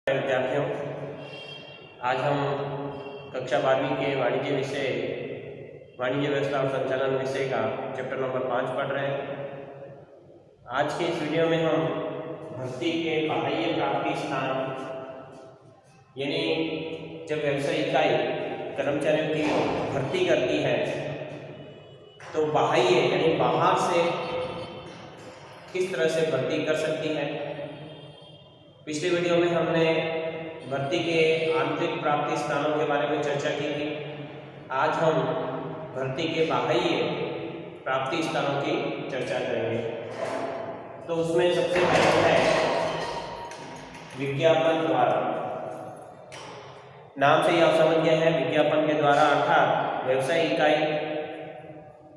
विद्यार्थियों, आज हम कक्षा 12वीं के वाणिज्य व्यवस्था और संचालन विषय का चैप्टर नंबर 5 पढ़ रहे हैं। आज के इस वीडियो में हम भर्ती के बाह्य प्राप्ति स्थान यानी जब व्यवसाय इकाई कर्मचारियों की भर्ती करती है तो बाह्य यानी बाहर से किस तरह से भर्ती कर सकती है। पिछले वीडियो में हमने भर्ती के आंतरिक प्राप्ति स्थानों के बारे में चर्चा की थी। आज हम भर्ती के बाह्य प्राप्ति स्थानों की चर्चा करेंगे। तो उसमें सबसे पहले है विज्ञापन द्वारा। नाम से ही आप समझ गए हैं, विज्ञापन के द्वारा अर्थात व्यवसाय इकाई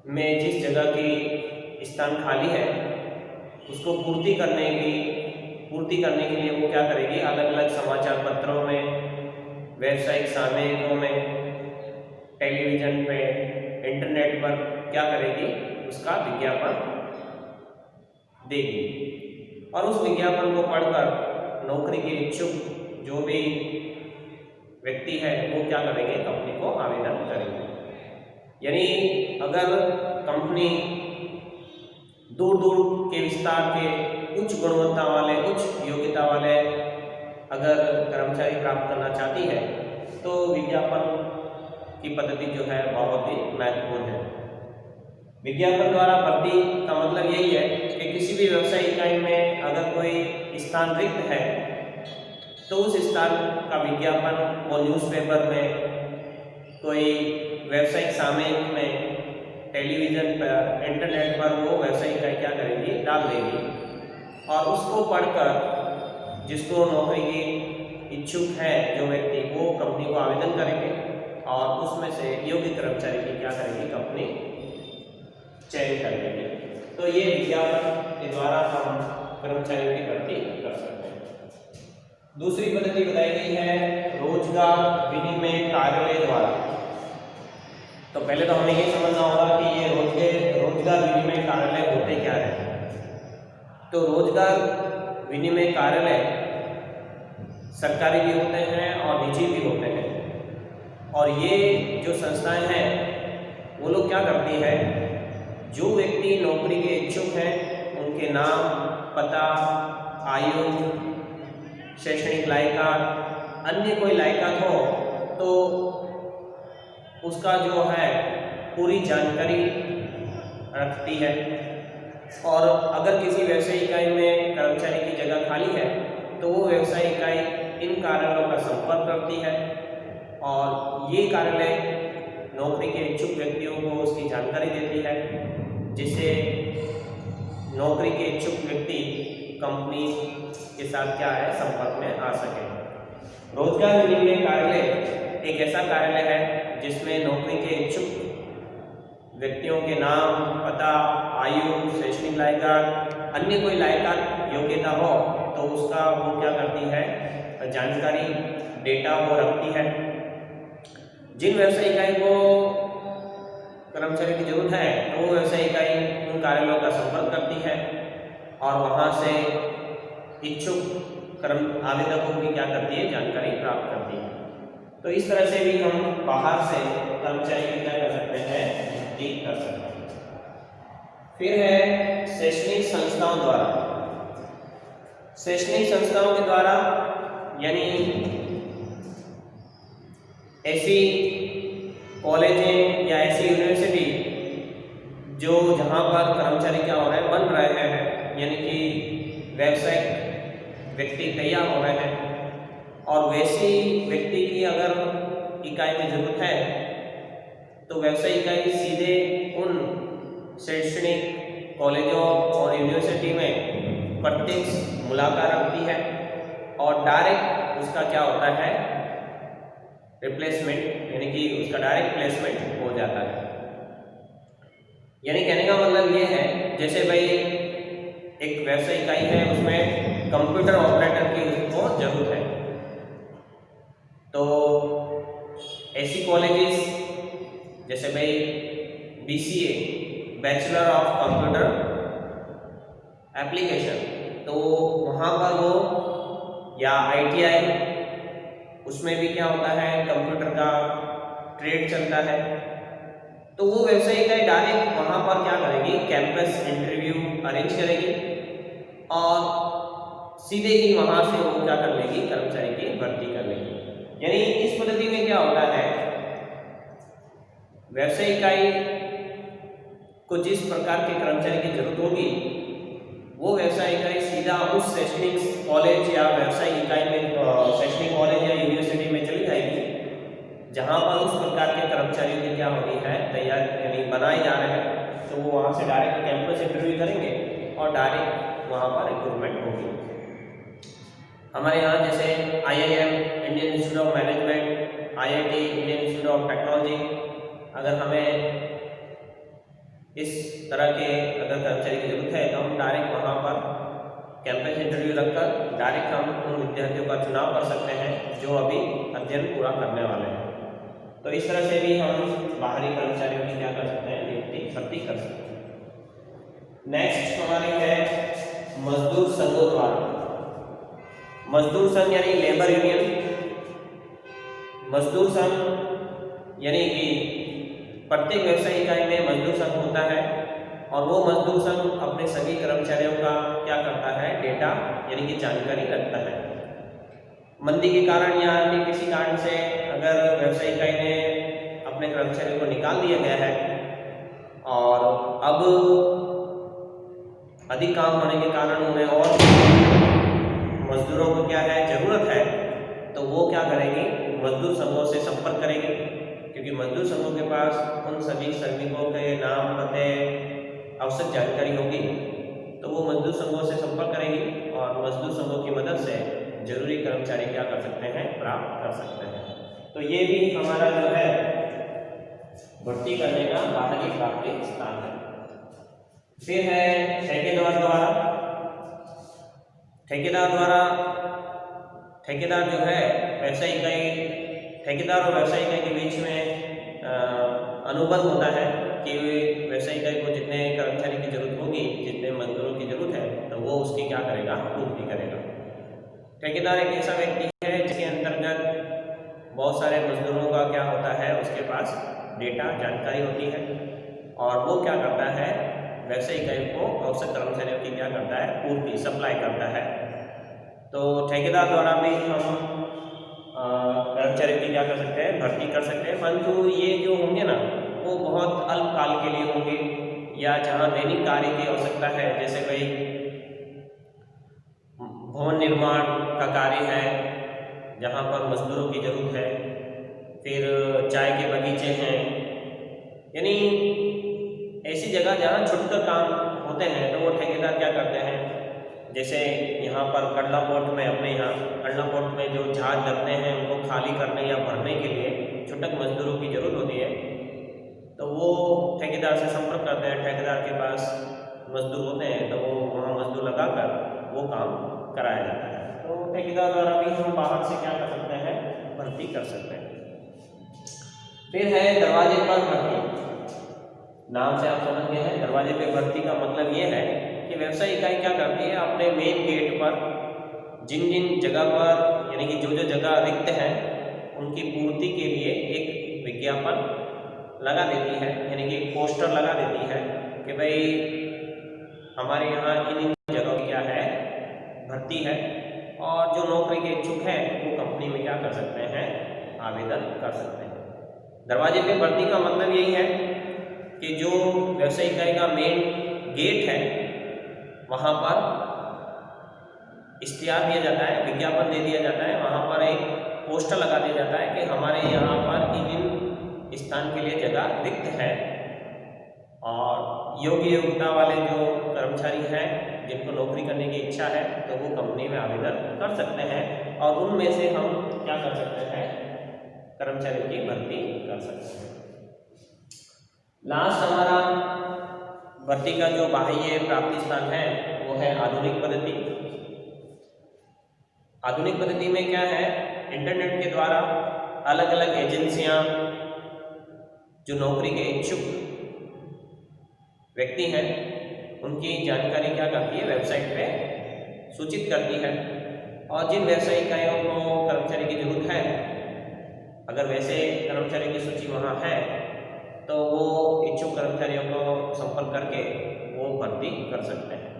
में जिस जगह की स्थान खाली है उसको पूर्ति करने के लिए वो क्या करेगी, अलग अलग समाचार पत्रों में, व्यावसायिक सामयिकों में, टेलीविज़न पे, इंटरनेट पर क्या करेगी, उसका विज्ञापन देगी। और उस विज्ञापन को पढ़कर नौकरी के इच्छुक जो भी व्यक्ति है वो क्या करेंगे, कंपनी को आवेदन करेंगे। यानी अगर कंपनी दूर दूर के विस्तार के उच्च गुणवत्ता वाले, उच्च योग्यता वाले अगर कर्मचारी प्राप्त करना चाहती है तो विज्ञापन की पद्धति जो है बहुत ही महत्वपूर्ण है। विज्ञापन द्वारा भर्ती का मतलब यही है कि किसी भी व्यवसाय इकाई में अगर कोई स्थान रिक्त है तो उस स्थान का विज्ञापन वो न्यूज़पेपर में, कोई व्यावसायिक सामयिक में, टेलीविज़न पर, इंटरनेट पर वो व्यवसाय इकाई क्या करेगी, डाल देगी। और उसको पढ़कर जिसको नौकरी की इच्छुक है जो व्यक्ति, वो कंपनी को आवेदन करेंगे और उसमें से योग्य कर्मचारी की क्या करेगी, कंपनी चयन कर लेगी। तो ये विज्ञापन के द्वारा हम कर्मचारियों की भर्ती कर सकते हैं। दूसरी पद्धति बताई गई है रोजगार विनिमय कार्यालय द्वारा। तो पहले तो हमें ये समझना होगा कि ये रोजगार विनिमय कार्यालय होते क्या है। तो रोजगार विनिमय कार्यालय सरकारी भी होते हैं और निजी भी होते हैं। और ये जो संस्थाएं हैं वो लोग क्या करती है, जो व्यक्ति नौकरी के इच्छुक हैं उनके नाम, पता, आयु, शैक्षणिक लायकात, अन्य कोई लायकात हो तो उसका जो है पूरी जानकारी रखती है। और अगर किसी व्यवसाय इकाई में कर्मचारी की जगह खाली है तो वो व्यवसाय इकाई इन कार्यालयों का संपर्क करती है और ये कार्यालय नौकरी के इच्छुक व्यक्तियों को उसकी जानकारी देती है, जिससे नौकरी के इच्छुक व्यक्ति कंपनी के साथ क्या है, संपर्क में आ सके। रोजगार विनिमय कार्यालय एक ऐसा कार्यालय है जिसमें नौकरी के इच्छुक व्यक्तियों के नाम, पता, आयु, शैक्षणिक लायकात, अन्य कोई लायकात, योग्यता हो तो उसका वो क्या करती है, जानकारी, डेटा वो रखती है। जिन व्यवसाय इकाई को कर्मचारी की जरूरत है तो वो व्यवसाय इकाई उन कार्यालयों का संपर्क करती है और वहाँ से इच्छुक आवेदकों की क्या करती है, जानकारी प्राप्त करती है। तो इस तरह से भी हम बाहर से कर्मचारी की क्या कर सकते हैं, भर्ती कर सकते हैं। फिर है शैक्षणिक संस्थाओं द्वारा। शैक्षणिक संस्थाओं के द्वारा यानी ऐसी कॉलेजें या ऐसी यूनिवर्सिटी जो जहाँ पर कर्मचारी क्या हो रहे हैं, बन रहे हैं, यानी कि व्यावसायिक व्यक्ति तैयार हो रहे हैं और वैसी व्यक्ति की अगर इकाई में जरूरत है तो व्यवसाय इकाई सीधे उन शैक्षणिक कॉलेजों और यूनिवर्सिटी में प्रत्यक्ष मुलाकात रखती है और डायरेक्ट उसका क्या होता है, रिप्लेसमेंट, यानी कि उसका डायरेक्ट प्लेसमेंट हो जाता है। यानी कहने का मतलब ये है, जैसे भाई एक व्यवसाय इकाई है उसमें कंप्यूटर ऑपरेटर की उसको जरूरत है तो ऐसी कॉलेजेस जैसे भाई BCA, bachelor of computer application, तो वहाँ पर वो या ITI, उसमें भी क्या होता है, कंप्यूटर का ट्रेड चलता है। तो वो व्यवसायिक इकाई डायरेक्ट वहाँ पर क्या करेगी, कैंपस इंटरव्यू अरेंज करेगी और सीधे ही वहाँ से वो क्या कर लेगी, कर्मचारी की भर्ती कर लेगी। यानी इस पद्धति में क्या होता है, व्यवसायिक इकाई को जिस प्रकार के कर्मचारी की जरूरत होगी, वो व्यवसायिक इकाई सीधा उस शैक्षणिक कॉलेज या व्यवसायिक इकाई में, शैक्षणिक कॉलेज या यूनिवर्सिटी में चली जाएगी जहाँ पर उस प्रकार के कर्मचारियों की क्या हो रही है, तैयार यानी बनाए जा रहे हैं। तो वो वहाँ से डायरेक्ट कैंपस इंटरव्यू करेंगे और डायरेक्ट वहाँ पर रिक्रूटमेंट होगी। हमारे यहाँ जैसे IIM, Indian institute of management, IIT, Indian institute of technology, अगर हमें इस तरह के अगर कर्मचारी की जरूरत है तो हम डायरेक्ट वहाँ पर कैंपस इंटरव्यू रखकर डायरेक्ट हम उन विद्यार्थियों का चुनाव कर सकते हैं जो अभी अध्ययन पूरा करने वाले हैं। तो इस तरह से भी हम बाहरी कर्मचारियों की क्या कर सकते हैं, नियुक्ति भर्ती कर सकते हैं। नेक्स्ट हमारी है मजदूर संघों द्वारा। मजदूर संघ यानी लेबर यूनियन। मजदूर संघ यानी कि प्रत्येक व्यवसायिक इकाई में मजदूर संघ होता है और वो मजदूर संघ अपने सभी कर्मचारियों का क्या करता है, डेटा यानी कि जानकारी रखता है। मंदी के कारण या अन्य किसी कारण से अगर व्यवसायिक इकाई ने अपने कर्मचारियों को निकाल दिया गया है और अब अधिक काम होने के कारण उन्हें और मजदूरों को क्या है, जरूरत है, तो वो क्या करेंगे, मजदूर संघों से संपर्क करेंगे, क्योंकि मजदूर संघों के पास उन सभी श्रमिकों के नाम, पते, आवश्यक जानकारी होगी। तो वो मजदूर संघों से संपर्क करेंगी और मजदूर संघों की मदद से जरूरी कर्मचारी क्या कर सकते हैं, प्राप्त कर सकते हैं। तो ये भी हमारा जो है भर्ती करने का बाहरी प्राप्ति स्थान है। फिर है ठेकेदार द्वारा। ठेकेदार जो है व्यवसायिक इकाई, ठेकेदार और व्यवसायिक इकाई के बीच में अनुबंध होता है कि व्यवसायिक इकाई को जितने कर्मचारी की जरूरत होगी, जितने मजदूरों की जरूरत है, तो वो उसकी क्या करेगा, पूर्ति करेगा। ठेकेदार एक ऐसा व्यक्ति है जिसके अंतर्गत बहुत सारे मजदूरों का क्या होता है, उसके पास डेटा, जानकारी होती है और वो क्या करता है, व्यवसायिक इकाई को आवश्यक कर्मचारियों की क्या करता है, पूर्ति, सप्लाई करता है। तो ठेकेदार द्वारा भी हम कर्मचारियों की क्या कर सकते हैं, भर्ती कर सकते हैं, परंतु ये जो होंगे ना, वो बहुत अल्पकाल के लिए होंगे या जहाँ दैनिक कार्य की आवश्यकता है, जैसे भाई भवन निर्माण का कार्य है जहाँ पर मजदूरों की जरूरत है, फिर चाय के बगीचे हैं, यानी ऐसी जगह जहाँ छुटकर काम होते हैं, तो वो ठेकेदार क्या करते हैं, जैसे यहाँ पर कड़ला पोर्ट में, अपने यहाँ कड़ला पोर्ट में जो जहाज लगते हैं उनको खाली करने या भरने के लिए छुटक मजदूरों की जरूरत होती है, तो वो ठेकेदार से संपर्क करते हैं। ठेकेदार के पास मजदूर होते हैं तो वो वहाँ मजदूर लगाकर वो काम कराया जाता है। तो ठेकेदार द्वारा भी हम बाहर से क्या कर सकते हैं, भर्ती कर सकते हैं। फिर है दरवाजे पर भर्ती। नाम से आप समझ गए हैं, दरवाजे पे भर्ती का मतलब ये है कि व्यवसायिक इकाई क्या करती है, अपने मेन गेट पर जिन जिन जगह पर यानी कि जो जो जगह रिक्त हैं उनकी पूर्ति के लिए एक विज्ञापन लगा देती है, यानी कि एक पोस्टर लगा देती है कि भाई हमारे यहाँ इन जगहों की क्या है, भर्ती है, और जो नौकरी के इच्छुक हैं वो कंपनी में क्या कर सकते हैं, आवेदन कर सकते हैं। दरवाजे पे भर्ती का मतलब यही है कि जो व्यवसायिक इकाई का मेन गेट है वहाँ पर इश्तिहार दिया जाता है, विज्ञापन दे दिया जाता है, वहाँ पर एक पोस्टर लगा दिया जाता है कि हमारे यहाँ पर इन स्थान के लिए जगह रिक्त है और योग्य योग्यता वाले जो कर्मचारी हैं जिनको नौकरी करने की इच्छा है तो वो कंपनी में आवेदन कर सकते हैं और उनमें से हम क्या कर सकते हैं, कर्मचारियों की भर्ती कर सकते हैं। लास्ट हमारा भर्ती का जो बाह्य प्राप्ति स्थान है वो है आधुनिक पद्धति। आधुनिक पद्धति में क्या है, इंटरनेट के द्वारा अलग अलग एजेंसियां जो नौकरी के इच्छुक व्यक्ति हैं उनकी जानकारी क्या करती है, वेबसाइट पे सूचित करती है। और जिन व्यवसायिक इकाइयों को कर्मचारी की जरूरत है, अगर वैसे कर्मचारी की सूची वहाँ है तो वो इच्छुक कर्मचारियों को संपर्क करके वो भर्ती कर सकते हैं।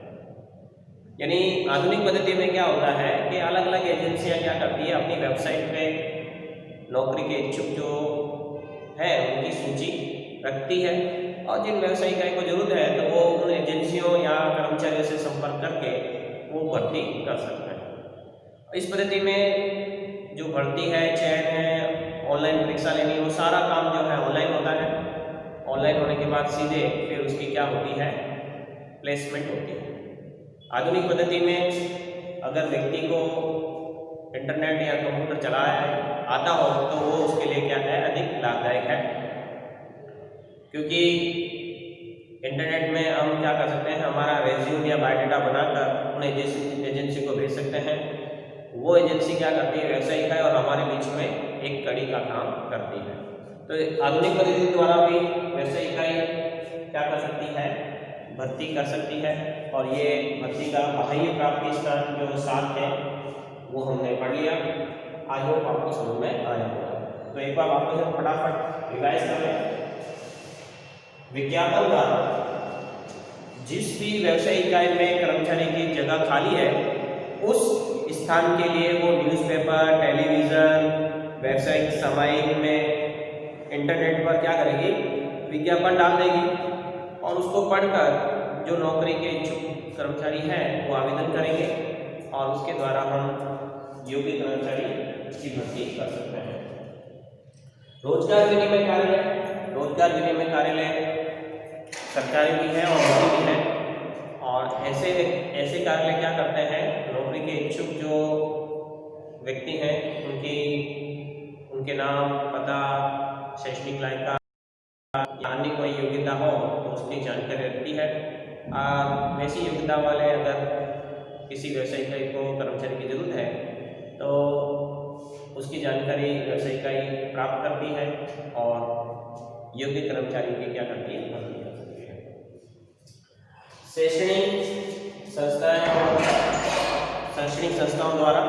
यानी आधुनिक पद्धति में क्या होता है कि अलग अलग एजेंसियां क्या करती है, अपनी वेबसाइट पे नौकरी के इच्छुक जो है उनकी सूची रखती है, और जिन व्यवसायिक इकाई को जरूरत है तो वो उन एजेंसियों या कर्मचारियों से संपर्क करके वो भर्ती कर सकते हैं। इस पद्धति में जो भर्ती है, चयन है, ऑनलाइन परीक्षा लेनी, वो सारा काम जो है ऑनलाइन होता है। ऑनलाइन होने के बाद सीधे फिर उसकी क्या होती है, प्लेसमेंट होती है। आधुनिक पद्धति में अगर व्यक्ति को इंटरनेट या कंप्यूटर चलाया आता हो तो वो उसके लिए क्या है, अधिक लाभदायक है, क्योंकि इंटरनेट में हम क्या कर सकते हैं, हमारा रेज्यूम या बायोडाटा बनाकर उन एजेंसी को भेज सकते हैं। वो एजेंसी क्या करती है, व्यवसायिक इकाई और हमारे बीच में एक कड़ी का काम करती है। तो आधुनिक पद्धति द्वारा भी व्यवसायिक इकाई क्या कर सकती है, भर्ती कर सकती है। और ये भर्ती का बाह्य प्राप्ति स्थान जो 7 है वो हमने पढ़ लिया। आई होप आपको समझ में आया होगा। तो एक बार वापस हम फटाफट रिवाइज कर लें। विज्ञापन का जिस भी व्यवसायिक इकाई में कर्मचारी की जगह खाली है उस स्थान के लिए वो न्यूज़पेपर, टेलीविज़न, व्यावसायिक सामयिक में, इंटरनेट पर क्या करेगी, विज्ञापन डाल देगी और उसको पढ़कर जो नौकरी के इच्छुक कर्मचारी हैं वो आवेदन करेंगे और उसके द्वारा हम योग्य कर्मचारी की भर्ती कर सकते हैं। रोजगार विनिमय कार्यालय, रोजगार विनिमय कार्यालय सरकारी भी है और निजी भी है, और ऐसे कार्यालय क्या करते हैं, नौकरी के इच्छुक जो व्यक्ति हैं उनके नाम, पता, शैक्षणिक लायका या अन्य कोई योग्यता हो तो उसकी जानकारी रखती है। वैसी योग्यता वाले अगर किसी व्यवसायिक इकाई को कर्मचारी की जरूरत है तो उसकी जानकारी व्यवसायिक इकाई प्राप्त करती है और योग्य कर्मचारी की क्या करती है, भर्ती कर सकती है। शैक्षणिक संस्थाओं द्वारा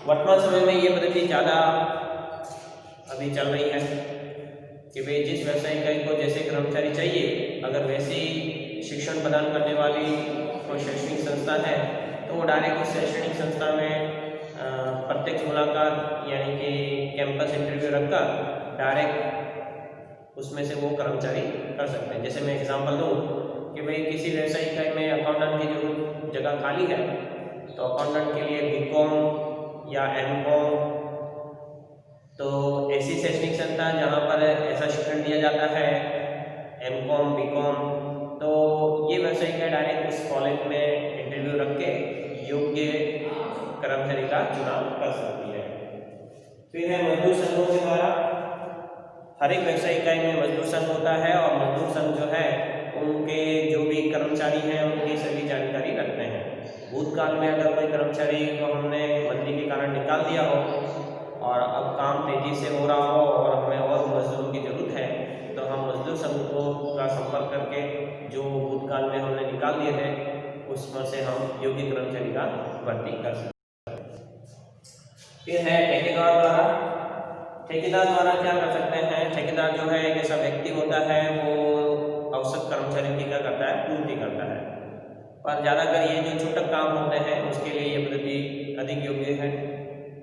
वर्तमान समय में ये पद्धति ज़्यादा अभी चल रही है कि भाई जिस व्यवसायिक इकाई को जैसे कर्मचारी चाहिए, अगर वैसी शिक्षण प्रदान करने वाली कोई शैक्षणिक संस्था है तो वो डायरेक्ट उस शैक्षणिक संस्था में प्रत्यक्ष मुलाकात यानी कि कैंपस इंटरव्यू रखकर डायरेक्ट उसमें से वो कर्मचारी कर सकते हैं। जैसे मैं एग्जांपल दूँ कि भाई किसी व्यवसायिक इकाई में अकाउंटेंट की जो जगह खाली है तो अकाउंटेंट के लिए बीकॉम या एमकॉम, तो ऐसी शैक्षणिक संस्था जहाँ पर ऐसा शिक्षण दिया जाता है एमकॉम, बीकॉम, तो ये व्यवसायिक इकाई डायरेक्ट उस कॉलेज में इंटरव्यू रख के योग्य कर्मचारी का चुनाव कर सकती है। फिर है मजदूर संघों के द्वारा, हर एक व्यवसायिक इकाई में मजदूर संघ होता है और मजदूर संघ जो है उनके जो भी कर्मचारी हैं उनकी सभी जानकारी रखते हैं। भूतकाल में अगर कोई कर्मचारी को हमने मंदी के कारण निकाल दिया हो और अब काम तेजी से हो रहा हो और हमें और मजदूरों की जरूरत है तो हम मजदूर संघों का संपर्क करके जो भूतकाल में हमने निकाल दिए थे उसमें से हम योग्य कर्मचारी का भर्ती कर सकते हैं। फिर है ठेकेदार द्वारा। ठेकेदार द्वारा क्या कर सकते हैं, ठेकेदार जो है एक ऐसा व्यक्ति होता है वो आवश्यक कर्मचारी की क्या करता है, पूर्ति करता है, पर ज़्यादातर ये जो छूटक काम होते हैं उसके लिए ये पद्धति अधिक योग्य है,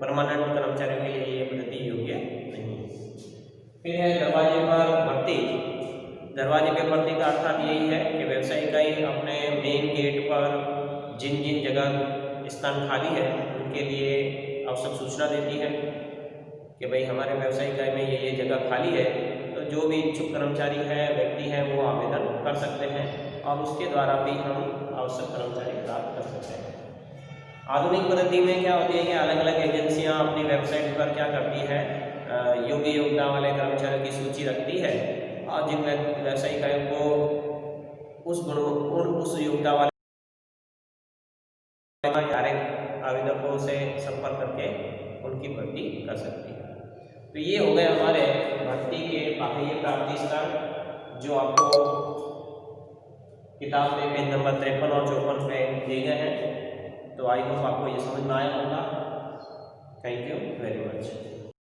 परमानेंट कर्मचारियों के लिए ये पद्धति योग्य नहीं है। फिर है दरवाजे पर भर्ती। दरवाजे पर भर्ती का अर्थात यही है कि व्यवसायिक इकाई अपने मेन गेट पर जिन जिन जगह स्थान खाली है उनके लिए आवश्यक सूचना देती है कि भाई हमारे व्यवसायिक इकाई में ये जगह खाली है, तो जो भी इच्छुक कर्मचारी है, व्यक्ति है, वो आवेदन कर सकते हैं और उसके द्वारा भी हम आवश्यक कर्मचारी प्राप्त कर सकते हैं। आधुनिक पद्धति में क्या होती है कि अलग अलग एजेंसियां अपनी वेबसाइट पर क्या करती है, योग्य योग्यता वाले कर्मचारियों की सूची रखती है और जिन व्यवसायिक इकाइयों को उस योग्यता वाले डायरेक्ट आवेदकों से संपर्क करके उनकी भर्ती कर सकती है। तो ये हो गए हमारे भर्ती के बाह्य प्राप्ति स्थान जो आपको किताब में पेज नंबर 53 और 54 पे दिए गए हैं। तो आई होप आपको ये समझ में आया होगा। Thank you very much.